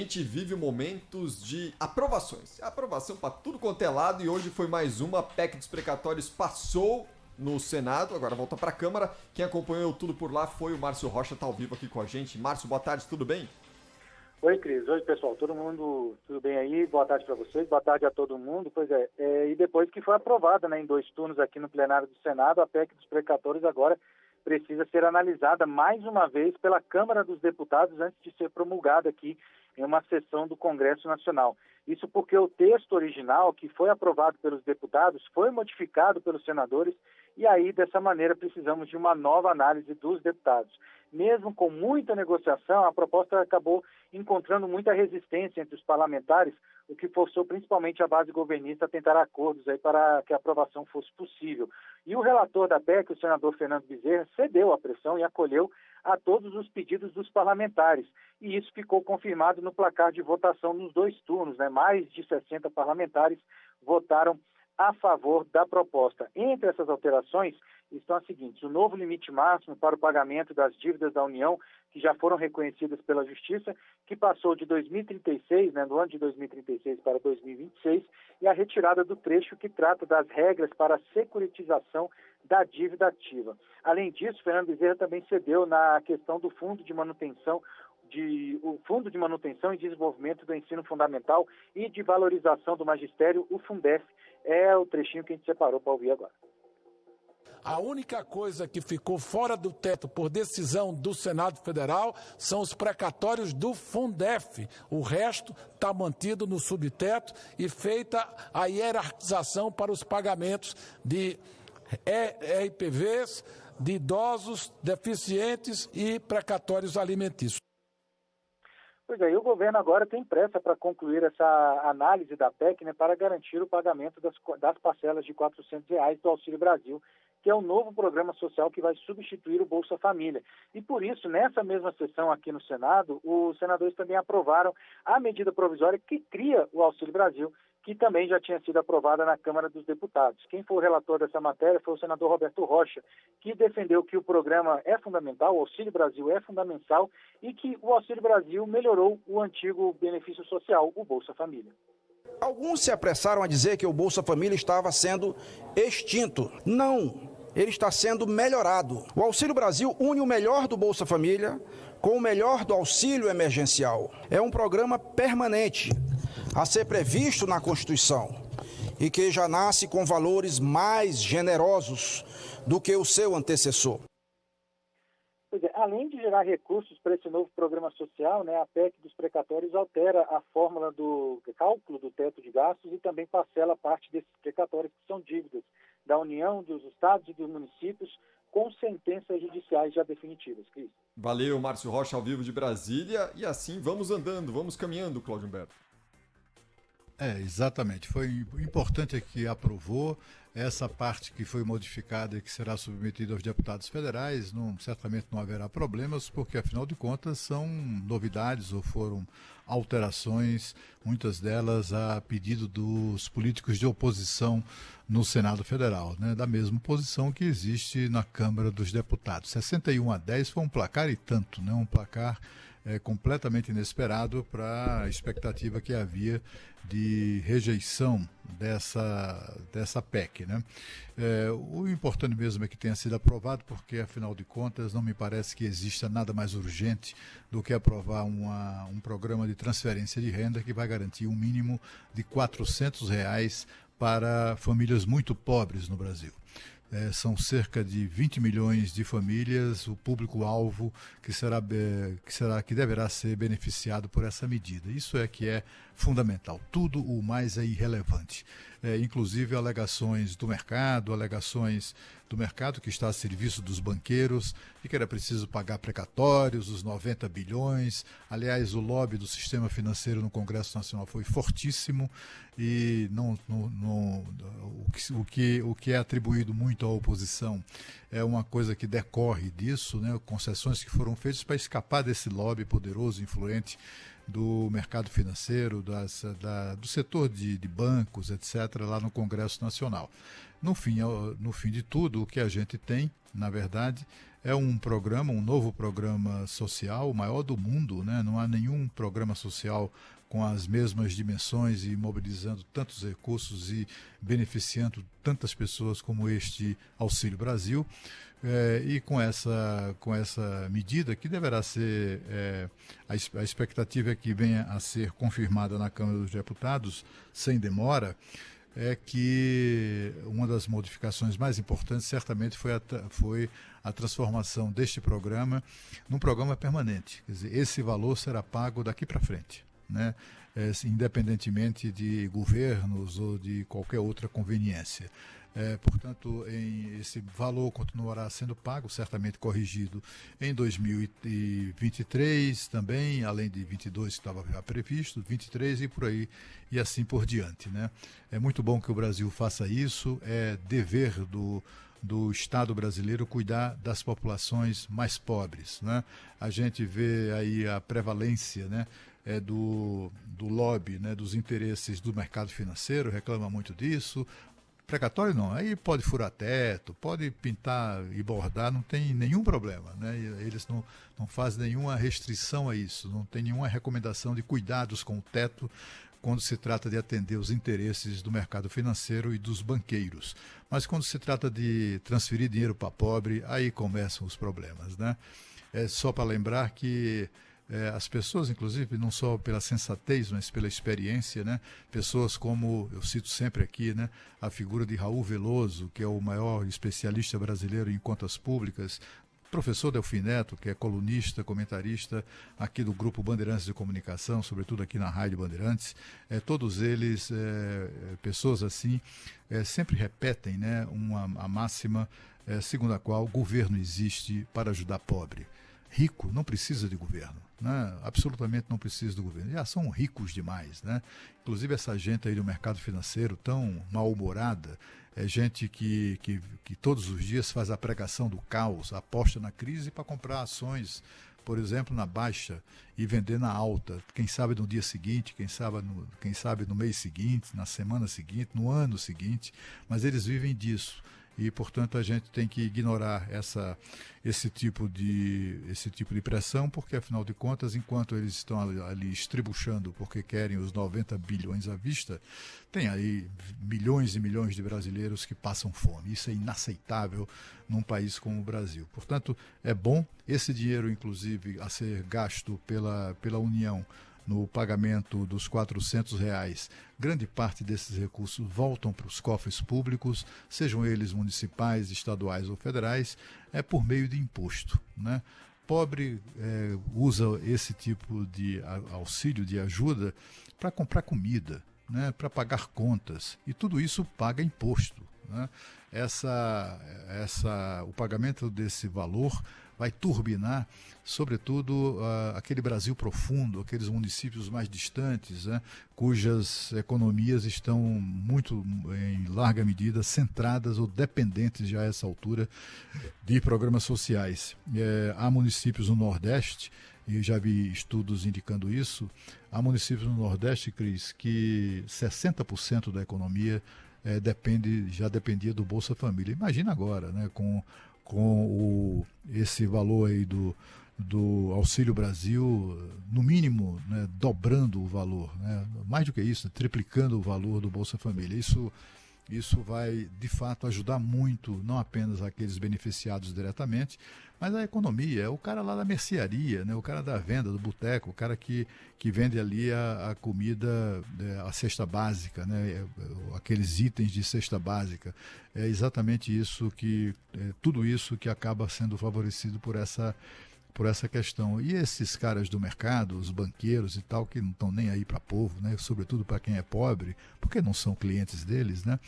A gente vive momentos de aprovações. Aprovação para tudo quanto é lado e hoje foi mais uma. A PEC dos precatórios passou no Senado, agora volta para a Câmara. Quem acompanhou tudo por lá foi o Márcio Rocha, tá ao vivo aqui com a gente. Márcio, boa tarde, tudo bem? Oi, Cris. Oi, pessoal. Todo mundo, tudo bem aí? Boa tarde para vocês, boa tarde a todo mundo. Pois é, e depois que foi aprovada, né, em 2 turnos aqui no plenário do Senado, a PEC dos precatórios agora precisa ser analisada mais uma vez pela Câmara dos Deputados antes de ser promulgada aqui em uma sessão do Congresso Nacional. Isso porque o texto original, que foi aprovado pelos deputados, foi modificado pelos senadores e aí, dessa maneira, precisamos de uma nova análise dos deputados. Mesmo com muita negociação, a proposta acabou encontrando muita resistência entre os parlamentares, o que forçou principalmente a base governista a tentar acordos aí para que a aprovação fosse possível. E o relator da PEC, o senador Fernando Bezerra, cedeu à pressão e acolheu a todos os pedidos dos parlamentares. E isso ficou confirmado no placar de votação nos 2 turnos, né? Mais de 60 parlamentares votaram a favor da proposta. Entre essas alterações estão as seguintes: o novo limite máximo para o pagamento das dívidas da União, que já foram reconhecidas pela Justiça, que passou de 2036, né, no ano de 2036 para 2026, e a retirada do trecho que trata das regras para a securitização da dívida ativa. Além disso, Fernando Bezerra também cedeu na questão do Fundo de Manutenção e Desenvolvimento do Ensino Fundamental e de Valorização do Magistério, o Fundef. É o trechinho que a gente separou para ouvir agora. A única coisa que ficou fora do teto por decisão do Senado Federal são os precatórios do Fundef. O resto está mantido no subteto e feita a hierarquização para os pagamentos de RPVs, de idosos, deficientes e precatórios alimentícios. Pois é, e o governo agora tem pressa para concluir essa análise da PEC, né, para garantir o pagamento das parcelas de R$ 400 do Auxílio Brasil, que é o novo programa social que vai substituir o Bolsa Família. E por isso, nessa mesma sessão aqui no Senado, os senadores também aprovaram a medida provisória que cria o Auxílio Brasil, que também já tinha sido aprovada na Câmara dos Deputados. Quem foi o relator dessa matéria foi o senador Roberto Rocha, que defendeu que o programa é fundamental, o Auxílio Brasil é fundamental, e que o Auxílio Brasil melhorou o antigo benefício social, o Bolsa Família. Alguns se apressaram a dizer que o Bolsa Família estava sendo extinto. Não, ele está sendo melhorado. O Auxílio Brasil une o melhor do Bolsa Família com o melhor do auxílio emergencial. É um programa permanente a ser previsto na Constituição e que já nasce com valores mais generosos do que o seu antecessor. Pois é, além de gerar recursos para esse novo programa social, né, a PEC dos precatórios altera a fórmula do cálculo do teto de gastos e também parcela parte desses precatórios que são dívidas da União, dos estados e dos municípios com sentenças judiciais já definitivas. Cris. Valeu, Márcio Rocha, ao vivo de Brasília. E assim vamos andando, vamos caminhando, Cláudio Humberto. Exatamente. Foi importante que aprovou essa parte que foi modificada e que será submetida aos deputados federais. Certamente não haverá problemas, porque afinal de contas são novidades ou foram alterações, muitas delas a pedido dos políticos de oposição no Senado Federal, né? Da mesma posição que existe na Câmara dos Deputados. 61-10 foi um placar e tanto, né? Um placar completamente inesperado para a expectativa que havia de rejeição dessa PEC, né? O importante mesmo é que tenha sido aprovado, porque afinal de contas não me parece que exista nada mais urgente do que aprovar um programa de transferência de renda que vai garantir um mínimo de R$ 400 para famílias muito pobres no Brasil. São cerca de 20 milhões de famílias, o público-alvo que deverá ser beneficiado por essa medida. Isso é que é fundamental. Tudo o mais é irrelevante. Inclusive alegações do mercado que está a serviço dos banqueiros, de que era preciso pagar precatórios, os 90 bilhões. Aliás, o lobby do sistema financeiro no Congresso Nacional foi fortíssimo e o que é atribuído muito à oposição é uma coisa que decorre disso, né? Concessões que foram feitas para escapar desse lobby poderoso, influente do mercado financeiro, do setor de bancos, etc., lá no Congresso Nacional. No fim de tudo, o que a gente tem, na verdade, É um programa, um novo programa social, o maior do mundo, né? Não há nenhum programa social com as mesmas dimensões e mobilizando tantos recursos e beneficiando tantas pessoas como este Auxílio Brasil. E com essa medida, que deverá ser, a expectativa é que venha a ser confirmada na Câmara dos Deputados, sem demora, é que uma das modificações mais importantes certamente foi a transformação deste programa num programa permanente. Quer dizer, esse valor será pago daqui para frente, né? Independentemente de governos ou de qualquer outra conveniência. Portanto, esse valor continuará sendo pago, certamente corrigido em 2023 também, além de 22 que estava já previsto, 23 e por aí, e assim por diante, né? É muito bom que o Brasil faça isso, é dever do Estado brasileiro cuidar das populações mais pobres, né? A gente vê aí a prevalência, né, do lobby, né, dos interesses do mercado financeiro, reclama muito disso. Precatório não, aí pode furar teto, pode pintar e bordar, não tem nenhum problema, né? Eles não fazem nenhuma restrição a isso, não tem nenhuma recomendação de cuidados com o teto quando se trata de atender os interesses do mercado financeiro e dos banqueiros. Mas quando se trata de transferir dinheiro para pobre, aí começam os problemas, né? É só para lembrar que as pessoas, inclusive, não só pela sensatez, mas pela experiência, né? Pessoas como, eu cito sempre aqui, né, a figura de Raul Veloso, que é o maior especialista brasileiro em contas públicas, professor Delfim Neto, que é colunista, comentarista aqui do Grupo Bandeirantes de Comunicação, sobretudo aqui na Rádio Bandeirantes, todos eles, pessoas assim, sempre repetem, né, a máxima segundo a qual o governo existe para ajudar pobre. Rico não precisa de governo, né? Absolutamente não precisa do governo. Já são ricos demais, né? Inclusive essa gente aí do mercado financeiro tão mal-humorada, é gente que todos os dias faz a pregação do caos, aposta na crise para comprar ações, por exemplo, na baixa e vender na alta. Quem sabe no dia seguinte, quem sabe no mês seguinte, na semana seguinte, no ano seguinte, mas eles vivem disso. E, portanto, a gente tem que ignorar esse tipo de pressão, porque, afinal de contas, enquanto eles estão ali estribuchando porque querem os 90 bilhões à vista, tem aí milhões e milhões de brasileiros que passam fome. Isso é inaceitável num país como o Brasil. Portanto, é bom esse dinheiro, inclusive, a ser gasto pela União no pagamento dos R$400, grande parte desses recursos voltam para os cofres públicos, sejam eles municipais, estaduais ou federais, por meio de imposto, né? Pobre usa esse tipo de auxílio, de ajuda, para comprar comida, né? Para pagar contas, e tudo isso paga imposto, né? O pagamento desse valor vai turbinar, sobretudo, aquele Brasil profundo, aqueles municípios mais distantes, né, cujas economias estão muito, em larga medida, centradas ou dependentes já a essa altura de programas sociais. Há municípios no Nordeste, e eu já vi estudos indicando isso, há municípios no Nordeste, Cris, que 60% da economia já dependia do Bolsa Família. Imagina agora, né, com esse valor aí do Auxílio Brasil, no mínimo, né, dobrando o valor, né, mais do que isso, triplicando o valor do Bolsa Família. Isso vai, de fato, ajudar muito, não apenas aqueles beneficiados diretamente, mas a economia. É o cara lá da mercearia, né, o cara da venda, do boteco, o cara que vende ali a comida, a cesta básica, né, aqueles itens de cesta básica. É exatamente isso tudo isso que acaba sendo favorecido por essa questão. E esses caras do mercado, os banqueiros e tal, que não estão nem aí para o povo, né? Sobretudo para quem é pobre, porque não são clientes deles, né?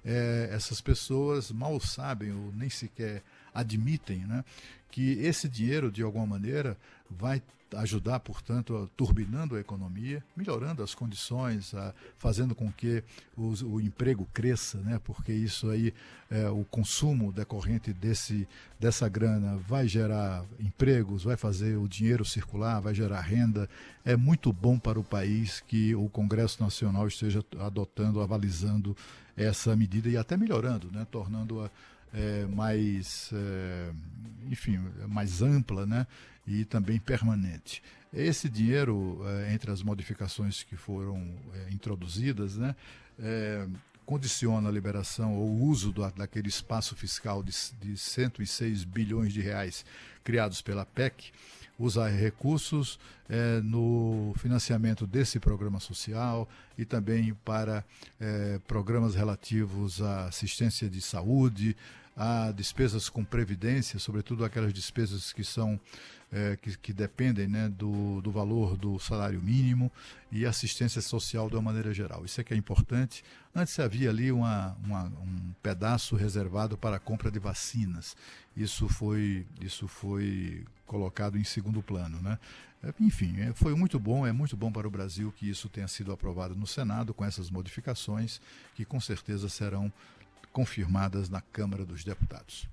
Essas pessoas mal sabem ou nem sequer admitem, né, que esse dinheiro, de alguma maneira, vai ajudar, portanto, turbinando a economia, melhorando as condições, fazendo com que o emprego cresça, né? Porque isso aí, o consumo decorrente dessa grana vai gerar empregos, vai fazer o dinheiro circular, vai gerar renda. É muito bom para o país que o Congresso Nacional esteja adotando, avalizando essa medida e até melhorando, né? Tornando-a mais ampla, né? E também permanente. Esse dinheiro, entre as modificações que foram introduzidas, né? Condiciona a liberação ou o uso daquele espaço fiscal de 106 bilhões de reais criados pela PEC, usar recursos no financiamento desse programa social e também para programas relativos à assistência de saúde, a despesas com previdência, sobretudo aquelas despesas que são que dependem, né, do valor do salário mínimo, e assistência social de uma maneira geral. Isso é que é importante. Antes havia ali um pedaço reservado para a compra de vacinas. Isso foi colocado em segundo plano, né? Enfim, foi muito bom, é muito bom para o Brasil que isso tenha sido aprovado no Senado com essas modificações que com certeza serão confirmadas na Câmara dos Deputados.